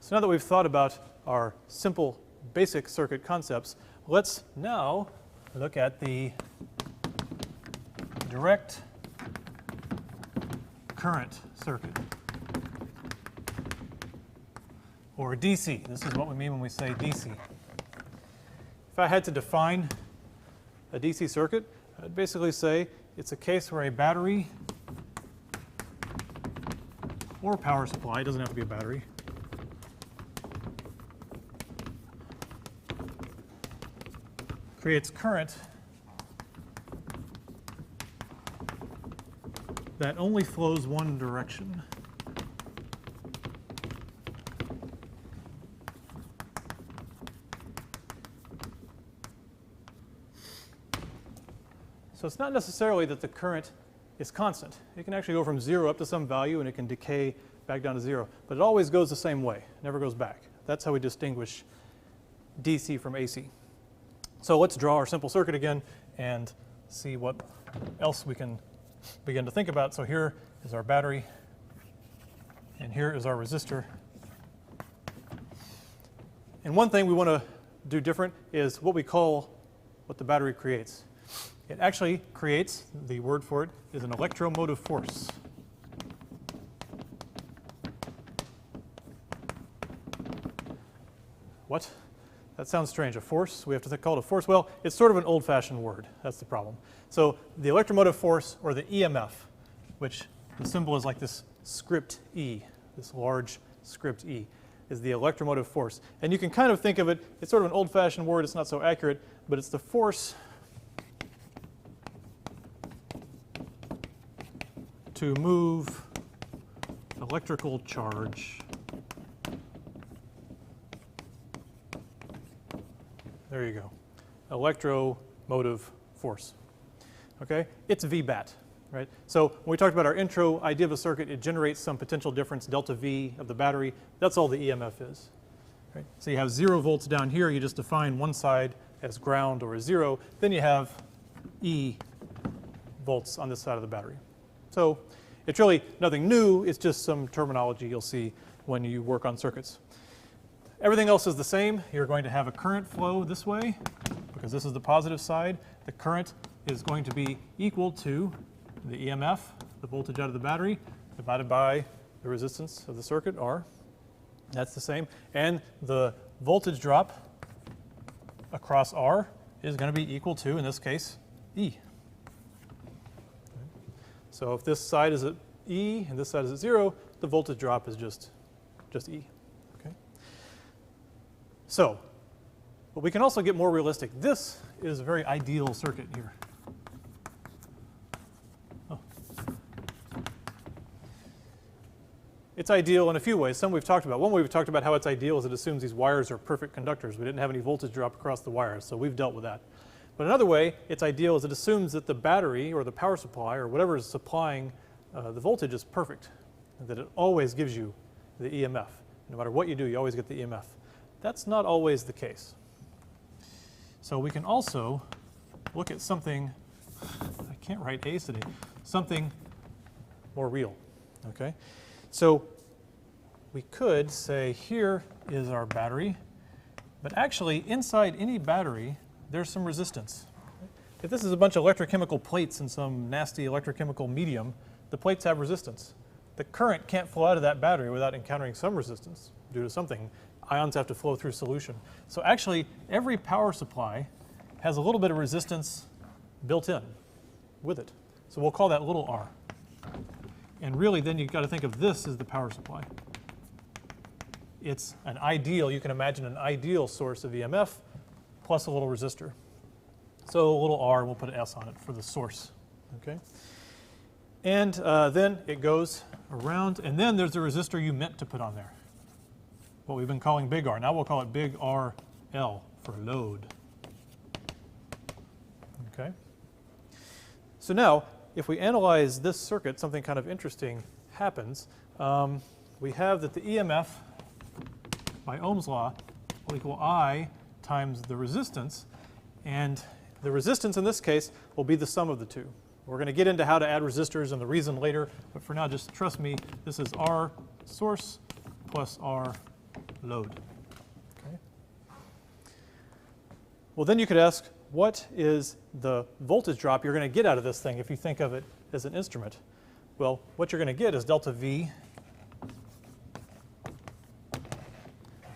So now that we've thought about our simple basic circuit concepts, let's now look at the direct current circuit, or DC. This is what we mean when we say DC. If I had to define a DC circuit, I'd basically say it's a case where a battery or power supply, it doesn't have to be a battery, creates current that only flows one direction. So it's not necessarily that the current is constant. It can actually go from 0 up to some value, and it can decay back down to 0. But it always goes the same way, never goes back. That's how we distinguish DC from AC. So let's draw our simple circuit again and see what else we can begin to think about. So here is our battery, and here is our resistor. And one thing we want to do different is what we call what the battery creates. It actually creates, the word for it is an electromotive force. What? That sounds strange. A force? We have to call it a force? Well, it's sort of an old-fashioned word. That's the problem. So the electromotive force, or the EMF, which the symbol is like this script E, this large script E, is the electromotive force. And you can kind of think of it, it's sort of an old-fashioned word. It's not so accurate, but it's the force to move electrical charge. There you go. Electromotive force. Okay? It's VBAT, right? So when we talked about our intro idea of a circuit, it generates some potential difference, delta V of the battery. That's all the EMF is. Right? So you have 0 volts down here. You just define one side as ground or as 0. Then you have E volts on this side of the battery. So it's really nothing new. It's just some terminology you'll see when you work on circuits. Everything else is the same. You're going to have a current flow this way because this is the positive side. The current is going to be equal to the EMF, the voltage out of the battery, divided by the resistance of the circuit, R. That's the same. And the voltage drop across R is going to be equal to, in this case, E. So if this side is at E and this side is at 0, the voltage drop is just E. Okay? So, but we can also get more realistic. This is a very ideal circuit here. Oh. It's ideal in a few ways. Some we've talked about. One way we've talked about how it's ideal is it assumes these wires are perfect conductors. We didn't have any voltage drop across the wires, so we've dealt with that. But another way it's ideal is it assumes that the battery or the power supply or whatever is supplying the voltage is perfect, and that it always gives you the EMF. No matter what you do, you always get the EMF. That's not always the case. So we can also look at something, I can't write A's today, something more real. Okay? So we could say here is our battery, but actually inside any battery there's some resistance. If this is a bunch of electrochemical plates in some nasty electrochemical medium, the plates have resistance. The current can't flow out of that battery without encountering some resistance due to something. Ions have to flow through solution. So actually, every power supply has a little bit of resistance built in with it. So we'll call that little r. And really, then you've got to think of this as the power supply. It's an ideal, you can imagine an ideal source of EMF plus a little resistor. So a little r, we'll put an S on it for the source. Okay? And then it goes around, and then there's the resistor you meant to put on there, what we've been calling big R. Now we'll call it big RL for load. Okay? So now, if we analyze this circuit, something kind of interesting happens. We have that the EMF, by Ohm's law, will equal I times the resistance, and the resistance in this case will be the sum of the two. We're going to get into how to add resistors and the reason later, but for now just trust me, this is R source plus R load. Okay. Well, then you could ask, what is the voltage drop you're going to get out of this thing if you think of it as an instrument? Well, what you're going to get is delta V,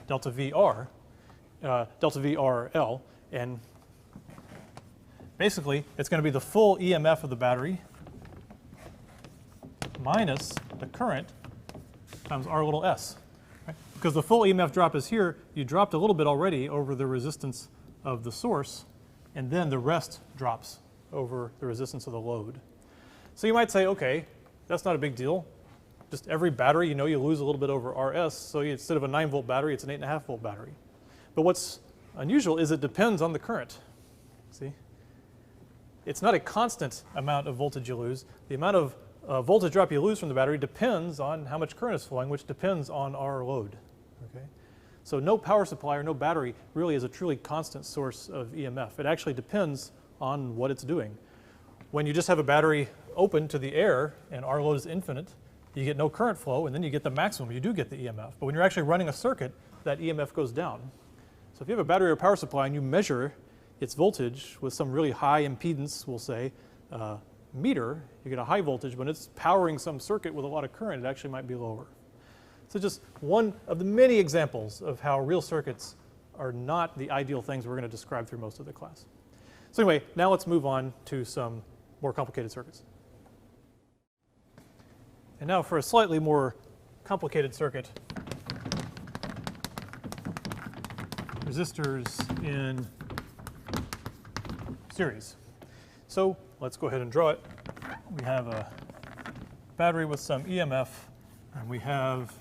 delta VR, delta VRL, and basically it's going to be the full EMF of the battery minus the current times R little s. Right? Because the full EMF drop is here, you dropped a little bit already over the resistance of the source, and then the rest drops over the resistance of the load. So you might say, okay, that's not a big deal. Just every battery, you know, you lose a little bit over RS, so instead of a 9-volt battery, it's an 8.5 volt battery. But what's unusual is it depends on the current. See? It's not a constant amount of voltage you lose. The amount of voltage drop you lose from the battery depends on how much current is flowing, which depends on our load. Okay? So no power supply or no battery really is a truly constant source of EMF. It actually depends on what it's doing. When you just have a battery open to the air and R load is infinite, you get no current flow, and then you get the maximum. You do get the EMF. But when you're actually running a circuit, that EMF goes down. So if you have a battery or power supply and you measure its voltage with some really high impedance, we'll say, meter, you get a high voltage. When it's powering some circuit with a lot of current, it actually might be lower. So just one of the many examples of how real circuits are not the ideal things we're going to describe through most of the class. So anyway, now let's move on to some more complicated circuits. And now for a slightly more complicated circuit, resistors in series. So let's go ahead and draw it. We have a battery with some EMF, and we have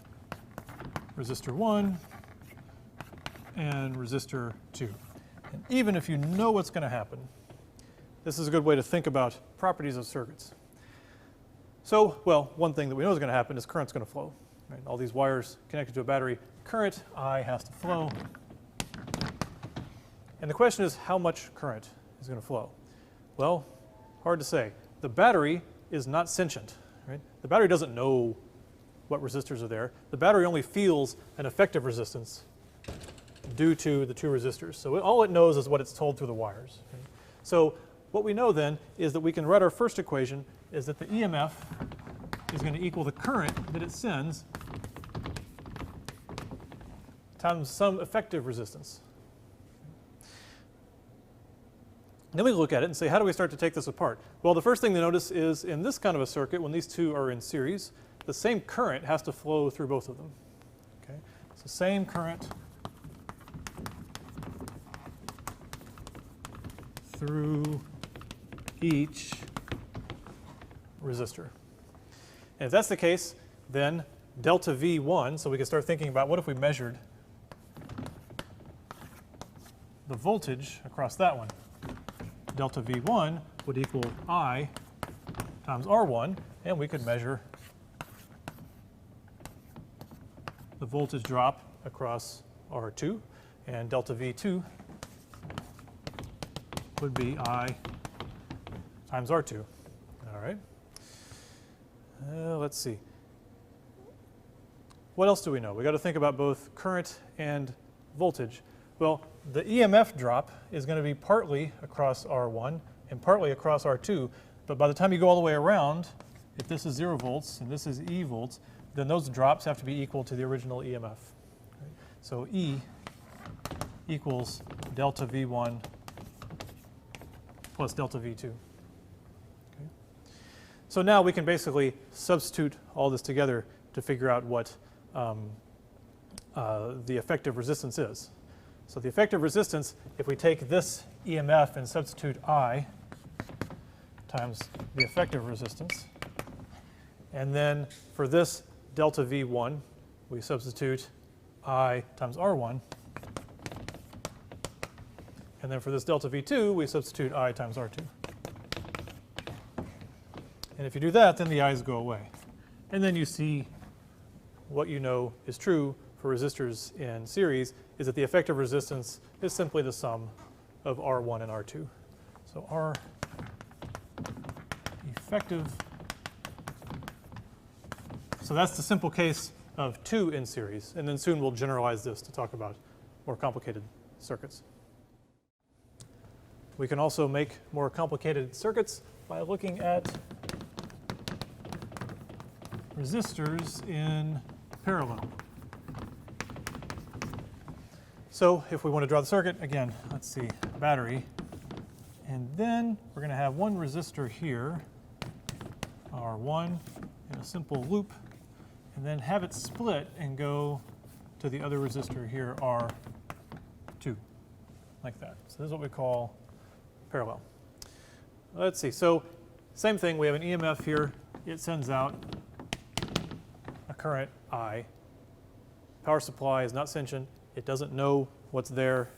resistor 1 and resistor 2. And even if you know what's going to happen, this is a good way to think about properties of circuits. So, well, one thing that we know is going to happen is current's going to flow. Right? All these wires connected to a battery, current I has to flow. And the question is, how much current is going to flow? Well, hard to say. The battery is not sentient. Right? The battery doesn't know what resistors are there. The battery only feels an effective resistance due to the two resistors. So all it knows is what it's told through the wires. Right? So what we know then is that we can write our first equation is that the EMF is going to equal the current that it sends times some effective resistance. And then we look at it and say, how do we start to take this apart? Well, the first thing to notice is in this kind of a circuit, when these two are in series, the same current has to flow through both of them. Okay? So same current through each resistor. And if that's the case, then delta V1, so we can start thinking about what if we measured the voltage across that one. Delta V1 would equal I times R1, and we could measure the voltage drop across R2, and delta V2 would be I times R2. All right. Let's see. What else do we know? We got to think about both current and voltage. Well, the EMF drop is going to be partly across R1 and partly across R2, but by the time you go all the way around, if this is 0 volts and this is E volts, then those drops have to be equal to the original EMF. Right? So E equals delta V1 plus delta V2. Okay. So now we can basically substitute all this together to figure out what the effective resistance is. So the effective resistance, if we take this EMF and substitute I times the effective resistance, and then for this delta V1, we substitute I times R1, and then for this delta V2, we substitute I times R2. And if you do that, then the I's go away. And then you see what you know is true for resistors in series is that the effective resistance is simply the sum of R1 and R2. So R effective. So that's the simple case of 2 in series. And then soon we'll generalize this to talk about more complicated circuits. We can also make more complicated circuits by looking at resistors in parallel. So if we want to draw the circuit, again, let's see, battery. And then we're going to have one resistor here, R1, in a simple loop, and then have it split and go to the other resistor here, R2, like that. So this is what we call parallel. Let's see, so same thing, we have an EMF here. It sends out a current I. Power supply is not sentient. It doesn't know what's there.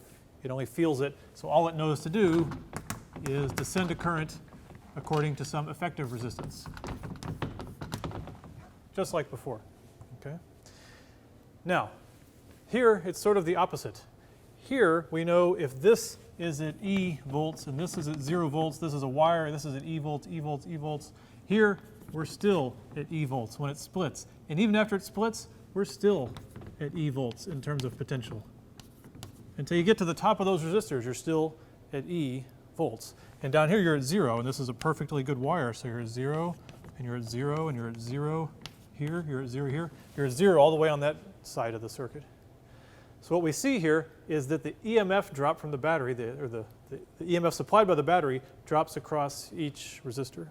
It only feels it. So all it knows to do is to send a current according to some effective resistance, just like before. Okay. Now, here it's sort of the opposite. Here we know if this is at E volts and this is at 0 volts, this is a wire, this is at E volts, E volts, E volts. Here we're still at E volts when it splits. And even after it splits, we're still at E volts in terms of potential. Until you get to the top of those resistors, you're still at E volts. And down here you're at 0, and this is a perfectly good wire. So you're at 0, and you're at 0, and you're at 0 here, you're at 0 here. You're at 0 all the way on that side of the circuit. So what we see here is that the EMF drop from the battery, the EMF supplied by the battery, drops across each resistor.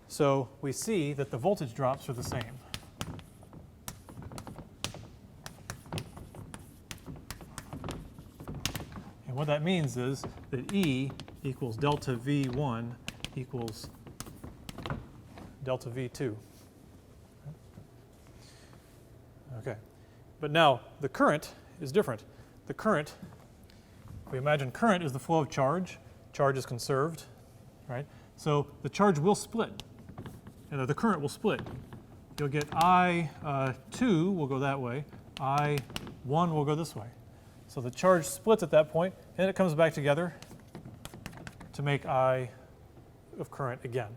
So we see that the voltage drops are the same. And what that means is that E equals delta V1 equals delta V2. Okay. But now the current is different. The current, we imagine current is the flow of charge. Charge is conserved, right? So the charge will split, and the current will split. You'll get I2 will go that way, I1 will go this way. So the charge splits at that point, and it comes back together to make I of current again.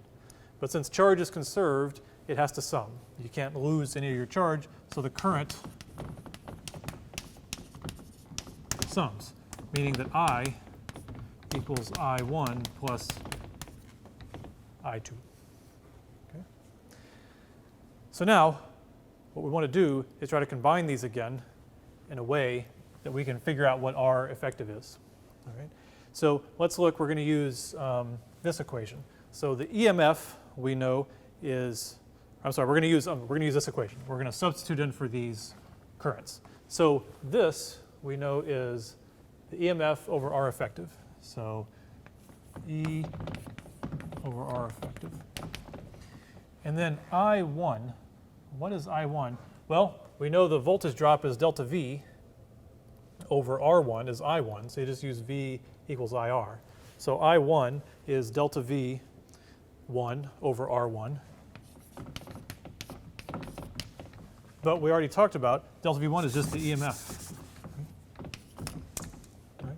But since charge is conserved, it has to sum. You can't lose any of your charge, so the current sums, meaning that I equals I1 plus I2. Okay. So now, what we want to do is try to combine these again in a way that we can figure out what R effective is. All right. So let's look. We're going to use this equation. So the EMF we know is, I'm sorry, we're going to use this equation. We're going to substitute in for these currents. So this we know is the EMF over R effective. So E over R effective. And then I1, what is I1? Well, we know the voltage drop is delta V over R1 is I1, so you just use V equals IR. So I1 is delta V1 over R1. But we already talked about delta V1 is just the EMF. Right?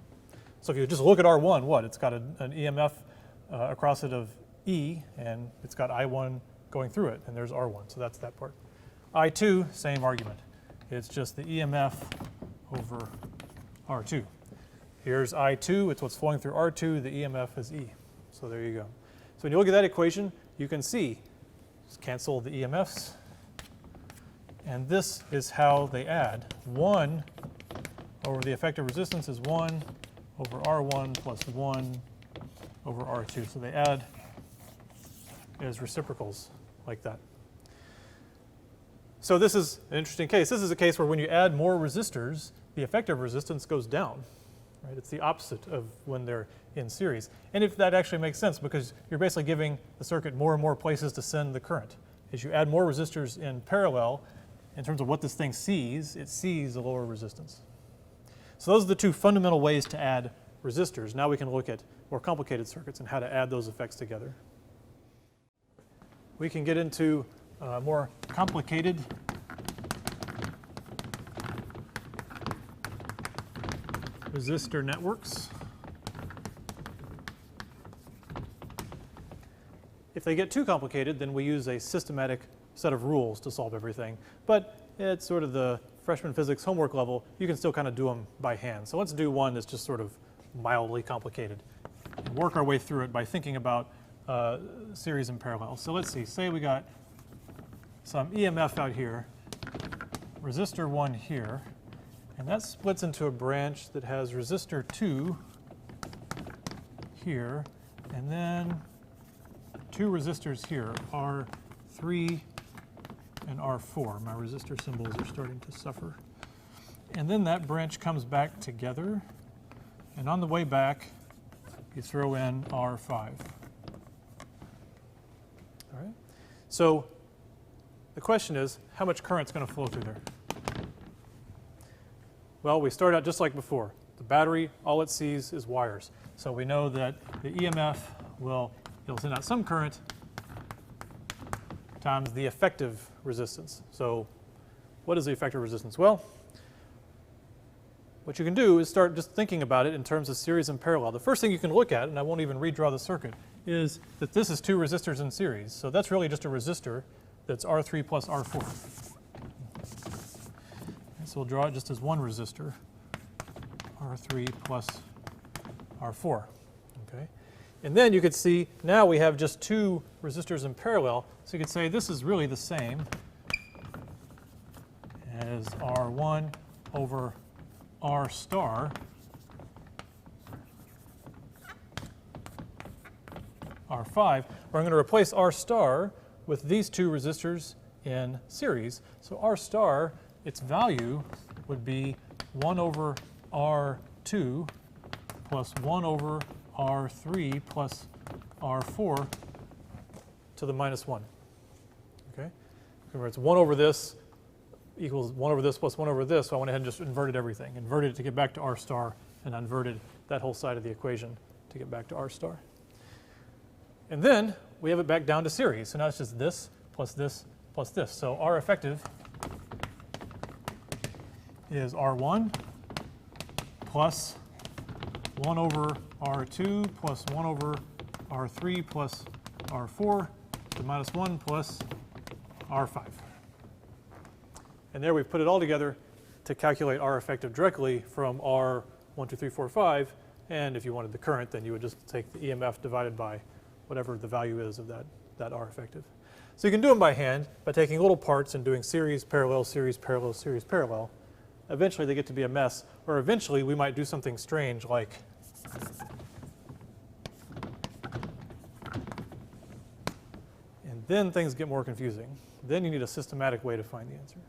So if you just look at R1, what? It's got an EMF across it of E, and it's got I1 going through it, and there's R1, so that's that part. I2, same argument. It's just the EMF over R2. Here's I2, it's what's flowing through R2, the EMF is E. So there you go. So when you look at that equation, you can see, just cancel the EMFs, and this is how they add. 1 over the effective resistance is 1 over R1 plus 1 over R2. So they add as reciprocals like that. So this is an interesting case. This is a case where when you add more resistors, the effective resistance goes down. Right? It's the opposite of when they're in series. And if that actually makes sense, because you're basically giving the circuit more and more places to send the current. As you add more resistors in parallel, in terms of what this thing sees, it sees a lower resistance. So those are the two fundamental ways to add resistors. Now we can look at more complicated circuits and how to add those effects together. We can get into more complicated resistor networks. If they get too complicated, then we use a systematic set of rules to solve everything. But it's sort of the freshman physics homework level. You can still kind of do them by hand. So let's do one that's just sort of mildly complicated and work our way through it by thinking about series and parallel. So let's see, say we got some EMF out here, resistor 1 here, and that splits into a branch that has resistor 2 here, and then 2 resistors here, R3 and R4. My resistor symbols are starting to suffer. And then that branch comes back together, and on the way back, you throw in R5. All right? So the question is, how much current's going to flow through there? Well, we start out just like before. The battery, all it sees is wires. So we know that the EMF it'll send out some current times the effective resistance. So what is the effective resistance? Well, what you can do is start just thinking about it in terms of series and parallel. The first thing you can look at, and I won't even redraw the circuit, is that this is 2 resistors in series. So that's really just a resistor that's R3 plus R4. So we'll draw it just as one resistor, R3 plus R4. Okay? And then you could see now we have just 2 resistors in parallel. So you could say this is really the same as R1 over R star R5. Or I'm going to replace R star with these 2 resistors in series. So R star, its value would be 1 over R2 plus 1 over R3 plus R4 to the minus 1. Okay? Remember, it's 1 over this equals 1 over this plus 1 over this, so I went ahead and just inverted everything. Inverted it to get back to R star, and inverted that whole side of the equation to get back to R star. And then we have it back down to series. So now it's just this plus this plus this. So R effective is R1 plus 1 over R2 plus 1 over R3 plus R4 to minus 1 plus R5. And there we've put it all together to calculate R effective directly from R 1, 2, 3, 4, 5. And if you wanted the current, then you would just take the EMF divided by whatever the value is of that R effective. So you can do them by hand by taking little parts and doing series, parallel, series, parallel, series, parallel. Eventually they get to be a mess, or eventually we might do something strange like and then things get more confusing. Then you need a systematic way to find the answer.